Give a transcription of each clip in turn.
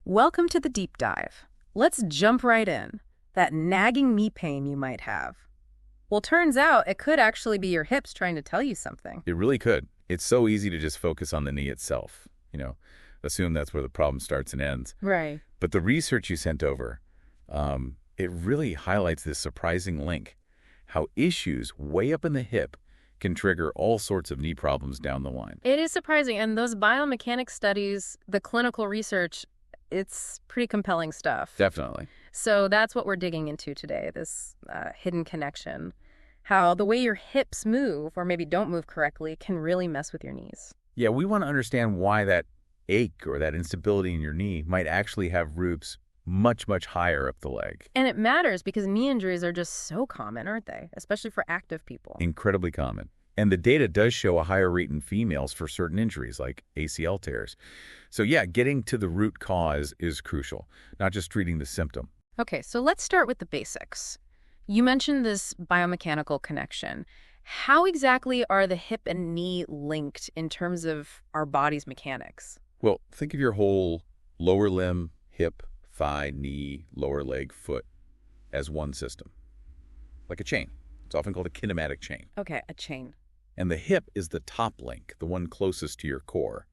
Welcome to the deep dive. Let's jump right in. That nagging knee pain you might have. Well, turns out it could actually be your hips trying to tell you something. It really could. It's so easy to just focus on the knee itself, assume that's where the problem starts and ends. Right. But the research you sent over, it really highlights this surprising link, how issues way up in the hip can trigger all sorts of knee problems down the line. It is surprising, and those biomechanics studies, the clinical research, it's pretty compelling stuff. Definitely. So that's what we're digging into today, this hidden connection. How the way your hips move, or maybe don't move correctly, can really mess with your knees. Yeah, we want to understand why that ache or that instability in your knee might actually have roots much, much higher up the leg. And it matters because knee injuries are just so common, aren't they? Especially for active people. Incredibly common. And the data does show a higher rate in females for certain injuries like ACL tears. So yeah, getting to the root cause is crucial, not just treating the symptom. Okay, so let's start with the basics. You mentioned this biomechanical connection. How exactly are the hip and knee linked in terms of our body's mechanics? Well, think of your whole lower limb, hip, thigh, knee, lower leg, foot as one system, like a chain. It's often called a kinematic chain. Okay, a chain. And the hip is the top link, the one closest to your core.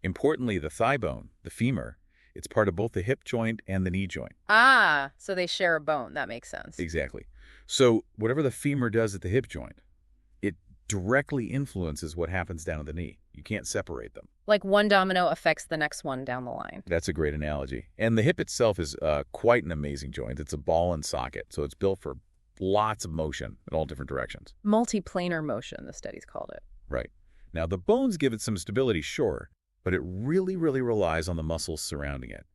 Importantly, the thigh bone, the femur, it's part of both the hip joint and the knee joint. Ah, so they share a bone. That makes sense. Exactly. So whatever the femur does at the hip joint, it directly influences what happens down at the knee. You can't separate them. Like one domino affects the next one down the line. That's a great analogy. And the hip itself is quite an amazing joint. It's a ball and socket, so it's built for lots of motion in all different directions. Multiplanar motion, the studies called it. Right. Now, the bones give it some stability, sure, but it really, really relies on the muscles surrounding it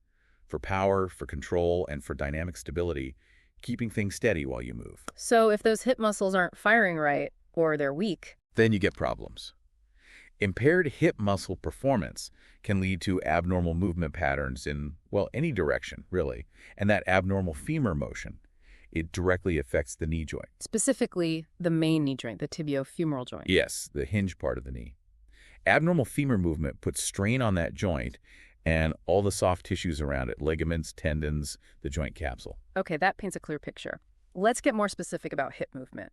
for power, for control, and for dynamic stability, keeping things steady while you move. So if those hip muscles aren't firing right, or they're weak, Then you get problems. Impaired hip muscle performance can lead to abnormal movement patterns in, well, any direction, really. And that abnormal femur motion, it directly affects the knee joint. specifically the main knee joint, the tibiofemoral joint. Yes, the hinge part of the knee. Abnormal femur movement puts strain on that joint and all the soft tissues around it, ligaments, tendons, the joint capsule. Okay, that paints a clear picture. Let's get more specific about hip movement.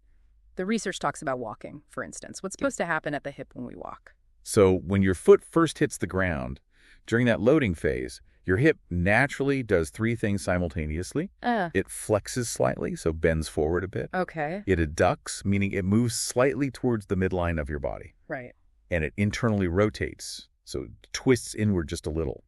The research talks about walking, for instance. What's supposed to happen at the hip when we walk? So when your foot first hits the ground, during that loading phase, your hip naturally does three things simultaneously. It flexes slightly, so bends forward a bit. Okay. It adducts, meaning it moves slightly towards the midline of your body. Right. And it internally rotates, so it twists inward just a little.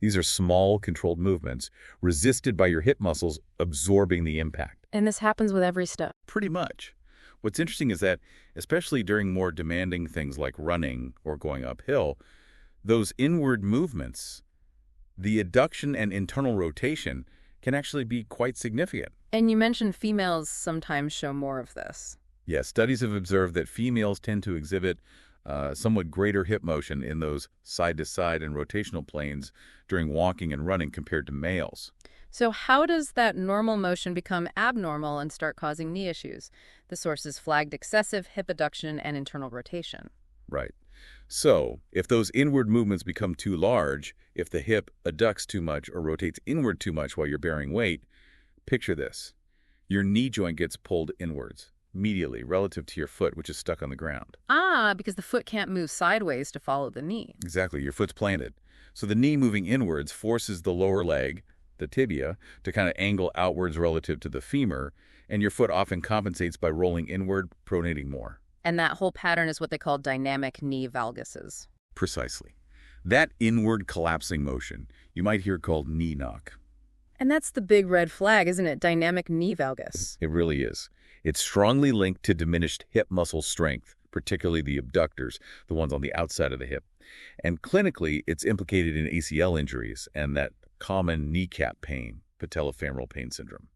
These are small, controlled movements resisted by your hip muscles absorbing the impact. And this happens with every step. Pretty much. What's interesting is that, especially during more demanding things like running or going uphill, those inward movements, the adduction and internal rotation, can actually be quite significant. And you mentioned females sometimes show more of this. Yes, studies have observed that females tend to exhibit somewhat greater hip motion in those side-to-side and rotational planes during walking and running compared to males. So how does that normal motion become abnormal and start causing knee issues? The sources flagged excessive hip adduction and internal rotation. Right. So, if those inward movements become too large, if the hip adducts too much or rotates inward too much while you're bearing weight, picture this. Your knee joint gets pulled inwards, medially, relative to your foot, which is stuck on the ground. Ah, because the foot can't move sideways to follow the knee. Exactly, your foot's planted. So the knee moving inwards forces the lower leg, the tibia, to kind of angle outwards relative to the femur, and your foot often compensates by rolling inward, pronating more. And that whole pattern is what they call dynamic knee valguses. Precisely. That inward collapsing motion, you might hear called knee knock. And that's the big red flag, isn't it? Dynamic knee valgus. It really is. It's strongly linked to diminished hip muscle strength, particularly the abductors, the ones on the outside of the hip. And clinically, it's implicated in ACL injuries and that common kneecap pain, patellofemoral pain syndrome.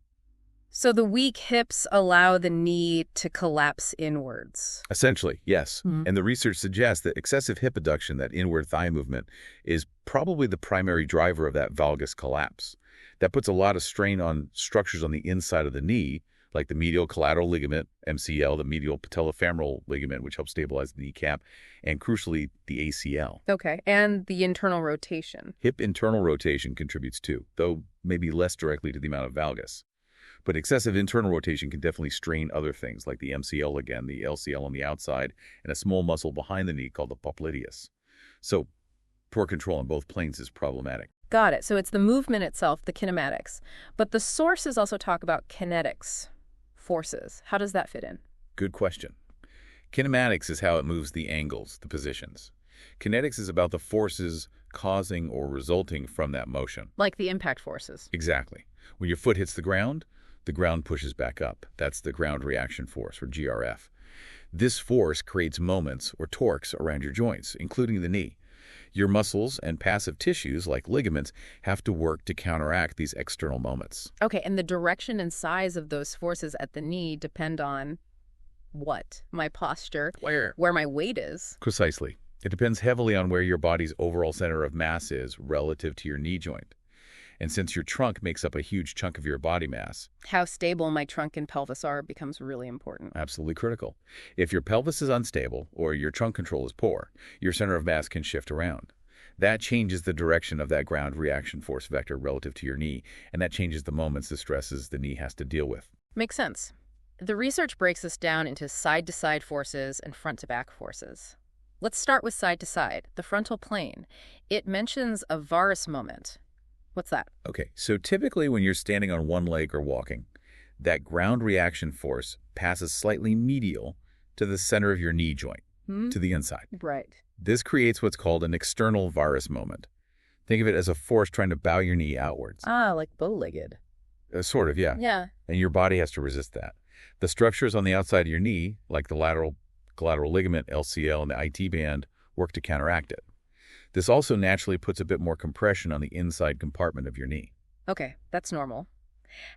So the weak hips allow the knee to collapse inwards. Essentially, yes. And the research suggests that excessive hip adduction, that inward thigh movement, is probably the primary driver of that valgus collapse. That puts a lot of strain on structures on the inside of the knee, like the medial collateral ligament, MCL, the medial patellofemoral ligament, which helps stabilize the kneecap, and crucially, the ACL. Okay, and the internal rotation. Hip internal rotation contributes too, though maybe less directly to the amount of valgus. But excessive internal rotation can definitely strain other things, like the MCL again, the LCL on the outside, and a small muscle behind the knee called the popliteus. So poor control on both planes is problematic. Got it. So it's the movement itself, the kinematics. But the sources also talk about kinetics, forces. How does that fit in? Good question. Kinematics is how it moves the angles, the positions. Kinetics is about the forces causing or resulting from that motion. Like the impact forces. Exactly. When your foot hits the ground pushes back up. That's the ground reaction force, or GRF. This force creates moments or torques around your joints, including the knee. Your muscles and passive tissues, like ligaments, have to work to counteract these external moments. Okay, and the direction and size of those forces at the knee depend on what? My posture, where my weight is. Precisely. It depends heavily on where your body's overall center of mass is relative to your knee joint. And since your trunk makes up a huge chunk of your body mass, how stable my trunk and pelvis are becomes really important. Absolutely critical. If your pelvis is unstable or your trunk control is poor, your center of mass can shift around. That changes the direction of that ground reaction force vector relative to your knee, and that changes the moments, the stresses the knee has to deal with. Makes sense. The research breaks this down into side-to-side forces and front-to-back forces. Let's start with side-to-side, the frontal plane. It mentions a varus moment. What's that? Okay, so typically when you're standing on one leg or walking, that ground reaction force passes slightly medial to the center of your knee joint, to the inside. Right. This creates what's called an external varus moment. Think of it as a force trying to bow your knee outwards. Ah, like bow-legged. Sort of, yeah. Yeah. And your body has to resist that. The structures on the outside of your knee, like the lateral collateral ligament, LCL, and the IT band, work to counteract it. This also naturally puts a bit more compression on the inside compartment of your knee. Okay, that's normal.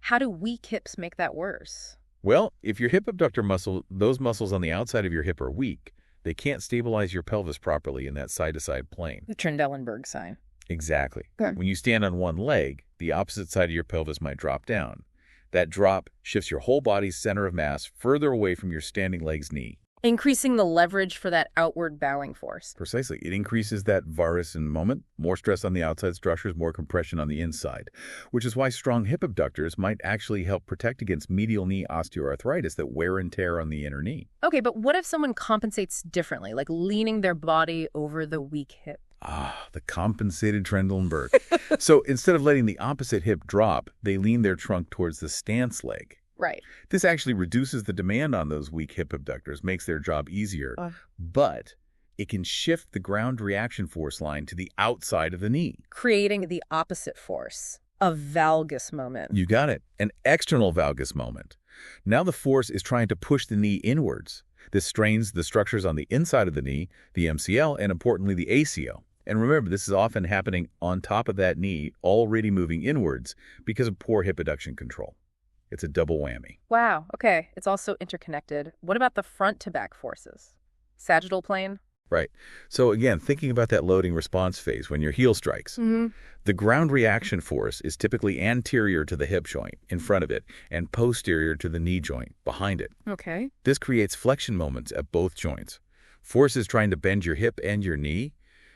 How do weak hips make that worse? Well, if your hip abductor muscle, those muscles on the outside of your hip are weak, they can't stabilize your pelvis properly in that side-to-side plane. The Trendelenburg sign. Exactly. Okay. When you stand on one leg, the opposite side of your pelvis might drop down. That drop shifts your whole body's center of mass further away from your standing leg's knee. Increasing the leverage for that outward bowing force. Precisely. It increases that varus in moment, more stress on the outside structures, more compression on the inside, which is why strong hip abductors might actually help protect against medial knee osteoarthritis, that wear and tear on the inner knee. Okay, but what if someone compensates differently, like leaning their body over the weak hip? Ah, the compensated Trendelenburg. So instead of letting the opposite hip drop, they lean their trunk towards the stance leg. Right. This actually reduces the demand on those weak hip abductors, makes their job easier, but it can shift the ground reaction force line to the outside of the knee. Creating the opposite force, a valgus moment. You got it, an external valgus moment. Now the force is trying to push the knee inwards. This strains the structures on the inside of the knee, the MCL, and importantly the ACL. And remember, this is often happening on top of that knee, already moving inwards because of poor hip adduction control. It's a double whammy. Wow, okay. It's also interconnected. What about the front-to-back forces? Sagittal plane? Right. So again, thinking about that loading response phase when your heel strikes, the ground reaction force is typically anterior to the hip joint, in front of it, and posterior to the knee joint, behind it. Okay. This creates flexion moments at both joints. Forces trying to bend your hip and your knee.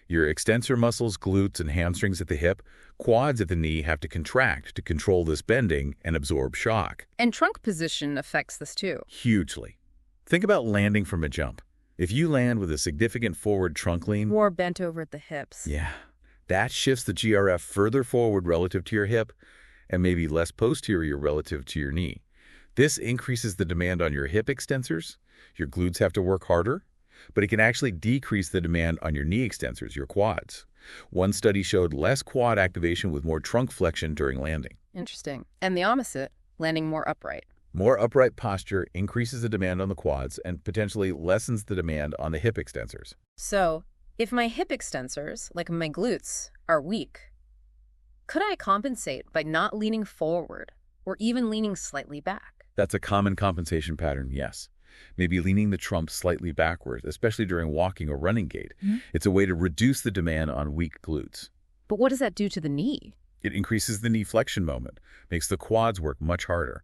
Your extensor muscles, glutes, and hamstrings at the hip, quads at the knee have to contract to control this bending and absorb shock. And trunk position affects this too. Hugely. Think about landing from a jump. If you land with a significant forward trunk lean, More bent over at the hips. yeah, that shifts the GRF further forward relative to your hip and maybe less posterior relative to your knee. This increases the demand on your hip extensors. Your glutes have to work harder, but it can actually decrease the demand on your knee extensors, your quads. One study showed less quad activation with more trunk flexion during landing. Interesting. And the opposite, landing more upright. More upright posture increases the demand on the quads and potentially lessens the demand on the hip extensors. So, if my hip extensors, like my glutes, are weak, could I compensate by not leaning forward or even leaning slightly back? That's a common compensation pattern, yes. Maybe leaning the trunk slightly backwards, especially during walking or running gait. It's a way to reduce the demand on weak glutes. But what does that do to the knee? It increases the knee flexion moment, makes the quads work much harder.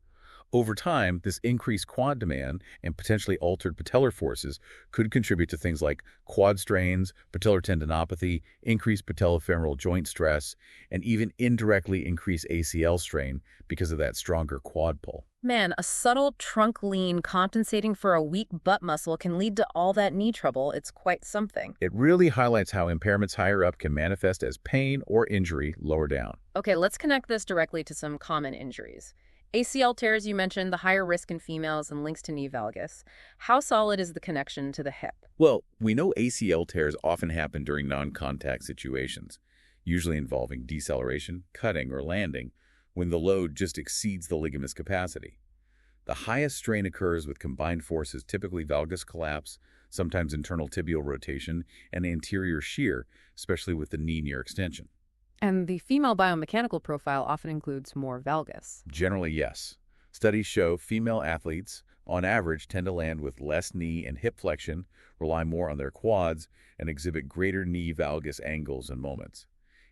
Over time, this increased quad demand and potentially altered patellar forces could contribute to things like quad strains, patellar tendinopathy, increased patellofemoral joint stress, and even indirectly increased ACL strain because of that stronger quad pull. Man, a subtle trunk lean compensating for a weak butt muscle can lead to all that knee trouble. It's quite something. It really highlights how impairments higher up can manifest as pain or injury lower down. Okay, let's connect this directly to some common injuries. ACL tears, you mentioned, the higher risk in females and links to knee valgus. How solid is the connection to the hip? Well, we know ACL tears often happen during non-contact situations, usually involving deceleration, cutting, or landing, when the load just exceeds the ligament's capacity. The highest strain occurs with combined forces, typically valgus collapse, sometimes internal tibial rotation, and anterior shear, especially with the knee near extension. And the female biomechanical profile often includes more valgus. Generally, yes. Studies show female athletes, on average, tend to land with less knee and hip flexion, rely more on their quads, and exhibit greater knee valgus angles and moments.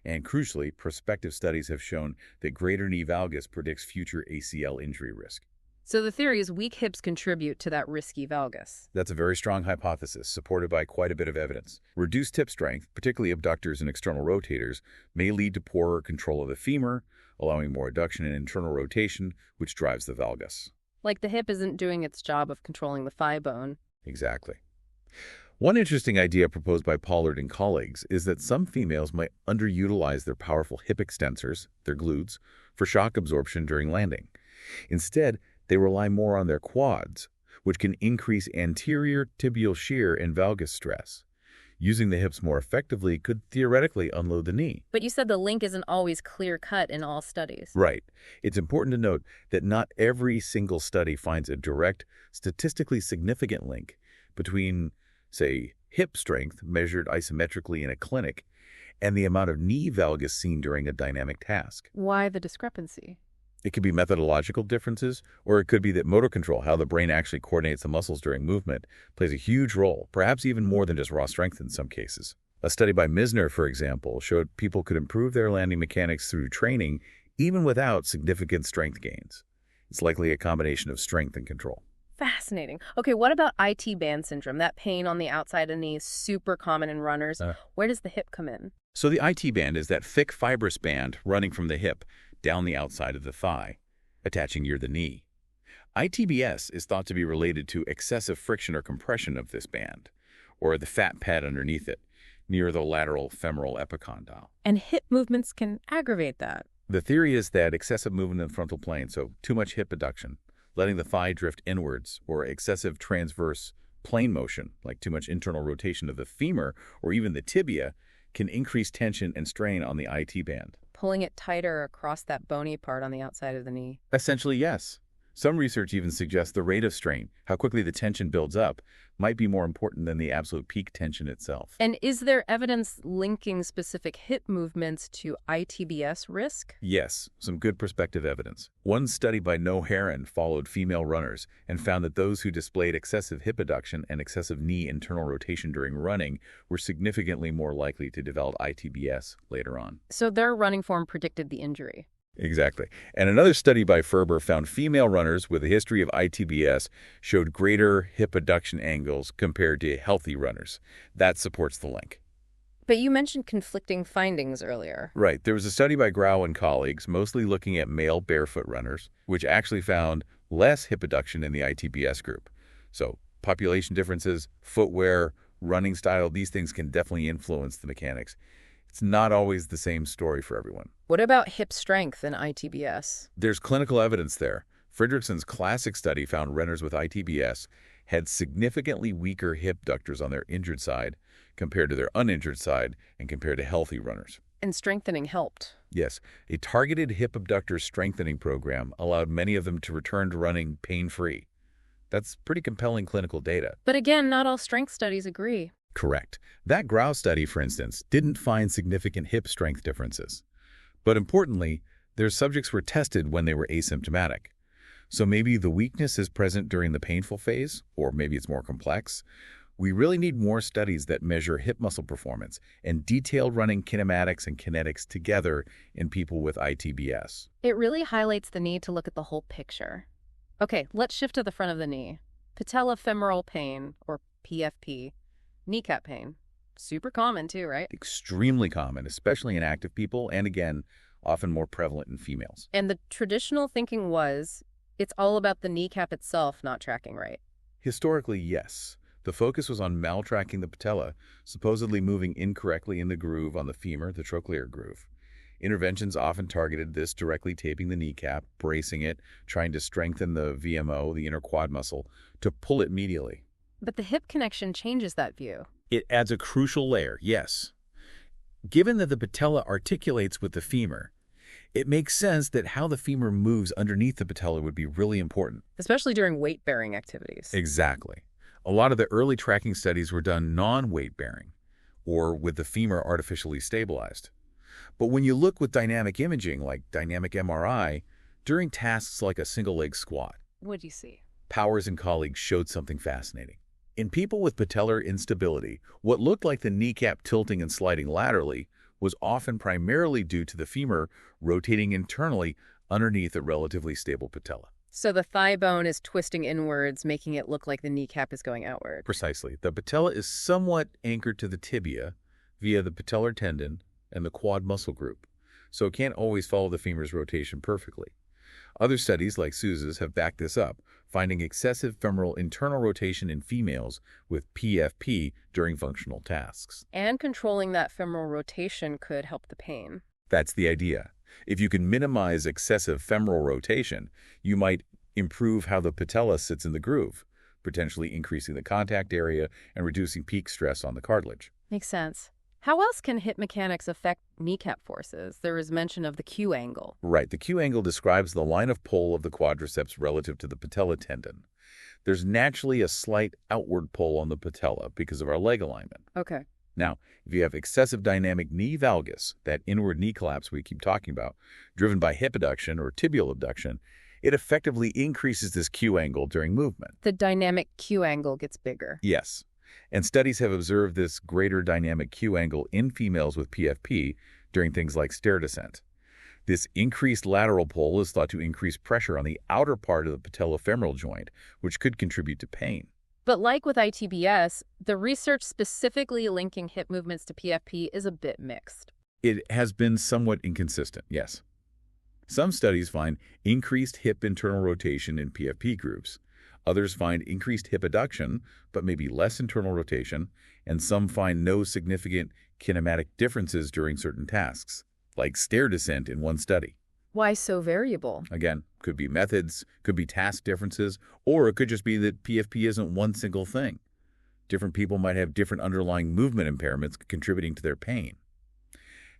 And crucially, prospective studies have shown that greater knee valgus predicts future ACL injury risk. So the theory is weak hips contribute to that risky valgus. That's a very strong hypothesis, supported by quite a bit of evidence. Reduced hip strength, particularly abductors and external rotators, may lead to poorer control of the femur, allowing more adduction and internal rotation, which drives the valgus. Like the hip isn't doing its job of controlling the thigh bone. Exactly. One interesting idea proposed by Pollard and colleagues is that some females might underutilize their powerful hip extensors, their glutes, for shock absorption during landing. Instead, they rely more on their quads, which can increase anterior tibial shear and valgus stress. Using the hips more effectively could theoretically unload the knee. But you said the link isn't always clear-cut in all studies. Right. It's important to note that not every single study finds a direct, statistically significant link between, say, hip strength measured isometrically in a clinic and the amount of knee valgus seen during a dynamic task. Why the discrepancy? It could be methodological differences, or it could be that motor control, how the brain actually coordinates the muscles during movement, plays a huge role, perhaps even more than just raw strength in some cases. A study by Misner, for example, showed people could improve their landing mechanics through training even without significant strength gains. It's likely a combination of strength and control. Fascinating. Okay, what about IT band syndrome? That pain on the outside of the knee is super common in runners. Where does the hip come in? So the IT band is that thick fibrous band running from the hip down the outside of the thigh, attaching near the knee. ITBS is thought to be related to excessive friction or compression of this band, or the fat pad underneath it, near the lateral femoral epicondyle. And hip movements can aggravate that. The theory is that excessive movement in the frontal plane, so too much hip adduction, letting the thigh drift inwards, or excessive transverse plane motion, like too much internal rotation of the femur or even the tibia, can increase tension and strain on the IT band. Pulling it tighter across that bony part on the outside of the knee. Essentially, yes. Some research even suggests the rate of strain, how quickly the tension builds up, might be more important than the absolute peak tension itself. And is there evidence linking specific hip movements to ITBS risk? Yes, some good prospective evidence. One study by No Heron followed female runners and found that those who displayed excessive hip adduction and excessive knee internal rotation during running were significantly more likely to develop ITBS later on. So their running form predicted the injury. Exactly. And another study by Ferber found female runners with a history of ITBS showed greater hip adduction angles compared to healthy runners. That supports the link. But you mentioned conflicting findings earlier. Right. There was a study by Grau and colleagues, mostly looking at male barefoot runners, which actually found less hip adduction in the ITBS group. So population differences, footwear, running style, these things can definitely influence the mechanics. It's not always the same story for everyone. What about hip strength in ITBS? There's clinical evidence there. Fridrikson's classic study found runners with ITBS had significantly weaker hip abductors on their injured side compared to their uninjured side and compared to healthy runners. And strengthening helped. Yes, a targeted hip abductor strengthening program allowed many of them to return to running pain-free. That's pretty compelling clinical data. But again, not all strength studies agree. Correct. That Grau study, for instance, didn't find significant hip strength differences. But importantly, their subjects were tested when they were asymptomatic. So maybe the weakness is present during the painful phase, or maybe it's more complex. We really need more studies that measure hip muscle performance and detailed running kinematics and kinetics together in people with ITBS. It really highlights the need to look at the whole picture. Okay, let's shift to the front of the knee. Patellofemoral pain, or PFP, kneecap pain. Super common too, right? Extremely common, especially in active people, and again, often more prevalent in females. And the traditional thinking was it's all about the kneecap itself not tracking right. Historically, yes. The focus was on maltracking the patella, supposedly moving incorrectly in the groove on the femur, the trochlear groove. Interventions often targeted this, directly taping the kneecap, bracing it, trying to strengthen the VMO, the inner quad muscle, to pull it medially. But the hip connection changes that view. It adds a crucial layer, yes. Given that the patella articulates with the femur, it makes sense that how the femur moves underneath the patella would be really important. Especially during weight-bearing activities. Exactly. A lot of the early tracking studies were done non-weight-bearing, or with the femur artificially stabilized. But when you look with dynamic imaging, like dynamic MRI, during tasks like a single-leg squat, What do you see? Powers and colleagues showed something fascinating. In people with patellar instability, what looked like the kneecap tilting and sliding laterally was often primarily due to the femur rotating internally underneath a relatively stable patella. So the thigh bone is twisting inwards, making it look like the kneecap is going outward. Precisely. The patella is somewhat anchored to the tibia via the patellar tendon and the quad muscle group, so it can't always follow the femur's rotation perfectly. Other studies, like Sousa's, have backed this up, finding excessive femoral internal rotation in females with PFP during functional tasks. And controlling that femoral rotation could help the pain. That's the idea. If you can minimize excessive femoral rotation, you might improve how the patella sits in the groove, potentially increasing the contact area and reducing peak stress on the cartilage. Makes sense. How else can hip mechanics affect kneecap forces? There is mention of the Q angle. Right. The Q angle describes the line of pull of the quadriceps relative to the patella tendon. There's naturally a slight outward pull on the patella because of our leg alignment. Okay. Now, if you have excessive dynamic knee valgus, that inward knee collapse we keep talking about, driven by hip abduction or tibial abduction, it effectively increases this Q angle during movement. The dynamic Q angle gets bigger. Yes. And studies have observed this greater dynamic Q angle in females with PFP during things like stair descent. This increased lateral pull is thought to increase pressure on the outer part of the patellofemoral joint, which could contribute to pain. But like with ITBS, the research specifically linking hip movements to PFP is a bit mixed. It has been somewhat inconsistent, yes. Some studies find increased hip internal rotation in PFP groups. Others find increased hip adduction, but maybe less internal rotation, and some find no significant kinematic differences during certain tasks, like stair descent in one study. Why so variable? Again, could be methods, could be task differences, or it could just be that PFP isn't one single thing. Different people might have different underlying movement impairments contributing to their pain.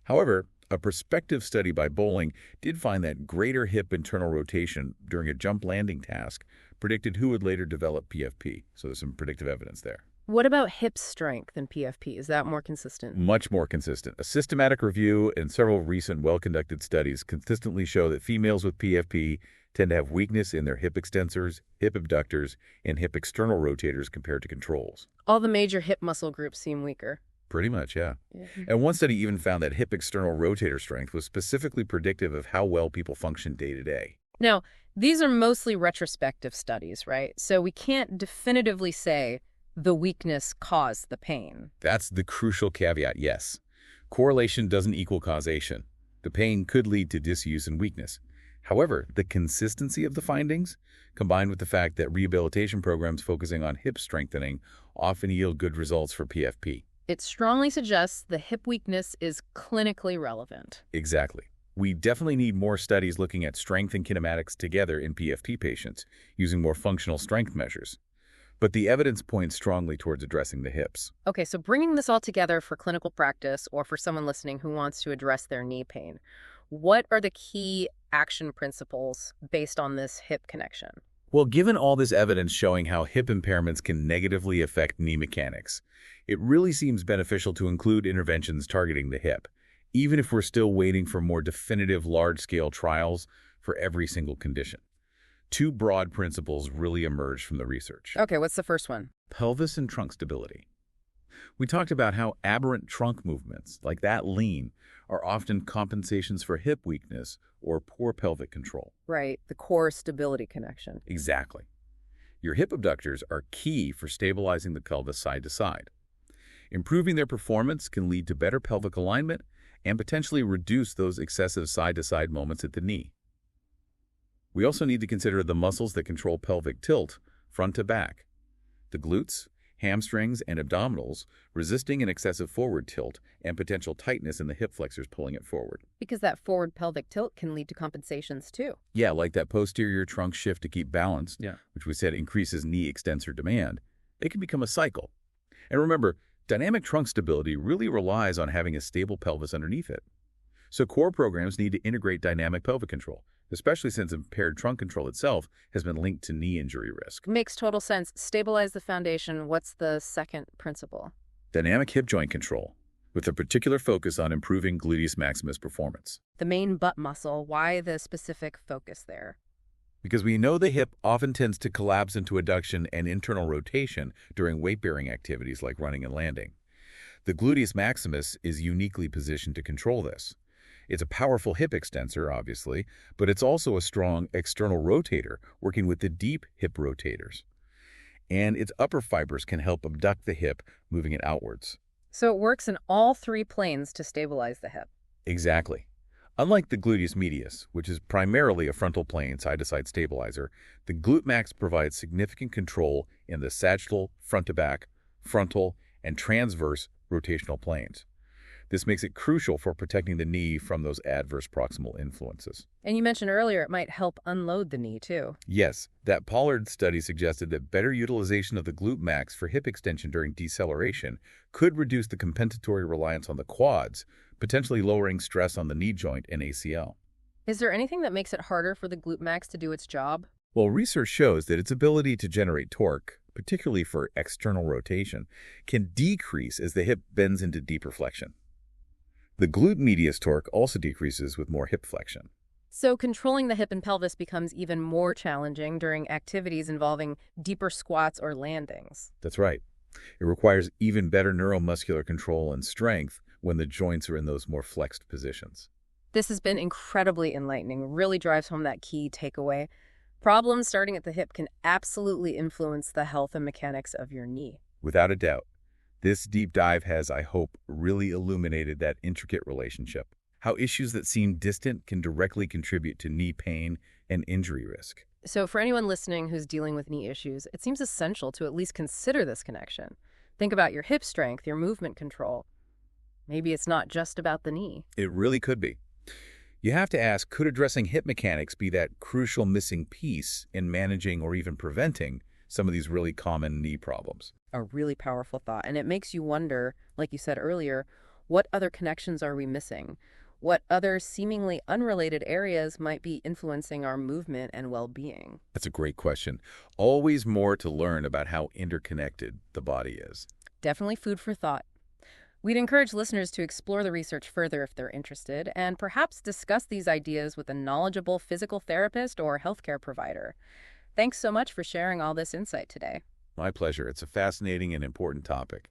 However, a prospective study by Bowling did find that greater hip internal rotation during a jump landing task predicted who would later develop PFP. So there's some predictive evidence there. What about hip strength in PFP? Is that more consistent? Much more consistent. A systematic review and several recent well-conducted studies consistently show that females with PFP tend to have weakness in their hip extensors, hip abductors, and hip external rotators compared to controls. All the major hip muscle groups seem weaker. Pretty much, yeah. And one study even found that hip external rotator strength was specifically predictive of how well people function day to day. Now, these are mostly retrospective studies, right? So we can't definitively say the weakness caused the pain. That's the crucial caveat, yes. Correlation doesn't equal causation. The pain could lead to disuse and weakness. However, the consistency of the findings, combined with the fact that rehabilitation programs focusing on hip strengthening often yield good results for PFP. It strongly suggests the hip weakness is clinically relevant. Exactly. We definitely need more studies looking at strength and kinematics together in PFP patients, using more functional strength measures. But the evidence points strongly towards addressing the hips. Okay, so bringing this all together for clinical practice or for someone listening who wants to address their knee pain, what are the key action principles based on this hip connection? Well, given all this evidence showing how hip impairments can negatively affect knee mechanics, it really seems beneficial to include interventions targeting the hip, even if we're still waiting for more definitive large-scale trials for every single condition. Two broad principles really emerged from the research. Okay, what's the first one? Pelvis and trunk stability. We talked about how aberrant trunk movements, like that lean, are often compensations for hip weakness or poor pelvic control. Right, the core stability connection. Exactly. Your hip abductors are key for stabilizing the pelvis side to side. Improving their performance can lead to better pelvic alignment and potentially reduce those excessive side-to-side moments at the knee. We also need to consider the muscles that control pelvic tilt, front to back. The glutes, hamstrings, and abdominals, resisting an excessive forward tilt and potential tightness in the hip flexors pulling it forward. Because that forward pelvic tilt can lead to compensations too. Yeah, like that posterior trunk shift to keep balanced, which we said increases knee extensor demand. It can become a cycle. And remember, dynamic trunk stability really relies on having a stable pelvis underneath it. So core programs need to integrate dynamic pelvic control, especially since impaired trunk control itself has been linked to knee injury risk. Makes total sense. Stabilize the foundation. What's the second principle? Dynamic hip joint control, with a particular focus on improving gluteus maximus performance. The main butt muscle. Why the specific focus there? Because we know the hip often tends to collapse into adduction and internal rotation during weight-bearing activities like running and landing. The gluteus maximus is uniquely positioned to control this. It's a powerful hip extensor, obviously, but it's also a strong external rotator working with the deep hip rotators. And its upper fibers can help abduct the hip, moving it outwards. So it works in all three planes to stabilize the hip. Exactly. Unlike the gluteus medius, which is primarily a frontal plane side-to-side stabilizer, the glute max provides significant control in the sagittal, front-to-back, frontal, and transverse rotational planes. This makes it crucial for protecting the knee from those adverse proximal influences. And you mentioned earlier it might help unload the knee, too. Yes, that Pollard study suggested that better utilization of the glute max for hip extension during deceleration could reduce the compensatory reliance on the quads, potentially lowering stress on the knee joint and ACL. Is there anything that makes it harder for the glute max to do its job? Well, research shows that its ability to generate torque, particularly for external rotation, can decrease as the hip bends into deeper flexion. The glute medius torque also decreases with more hip flexion. So controlling the hip and pelvis becomes even more challenging during activities involving deeper squats or landings. That's right. It requires even better neuromuscular control and strength when the joints are in those more flexed positions. This has been incredibly enlightening, really drives home that key takeaway. Problems starting at the hip can absolutely influence the health and mechanics of your knee. Without a doubt. This deep dive has, I hope, really illuminated that intricate relationship, how issues that seem distant can directly contribute to knee pain and injury risk. So for anyone listening who's dealing with knee issues, it seems essential to at least consider this connection. Think about your hip strength, your movement control. Maybe it's not just about the knee. It really could be. You have to ask, could addressing hip mechanics be that crucial missing piece in managing or even preventing some of these really common knee problems? A really powerful thought. And it makes you wonder, like you said earlier, what other connections are we missing? What other seemingly unrelated areas might be influencing our movement and well-being? That's a great question. Always more to learn about how interconnected the body is. Definitely food for thought. We'd encourage listeners to explore the research further if they're interested, and perhaps discuss these ideas with a knowledgeable physical therapist or healthcare provider. Thanks so much for sharing all this insight today. My pleasure. It's a fascinating and important topic.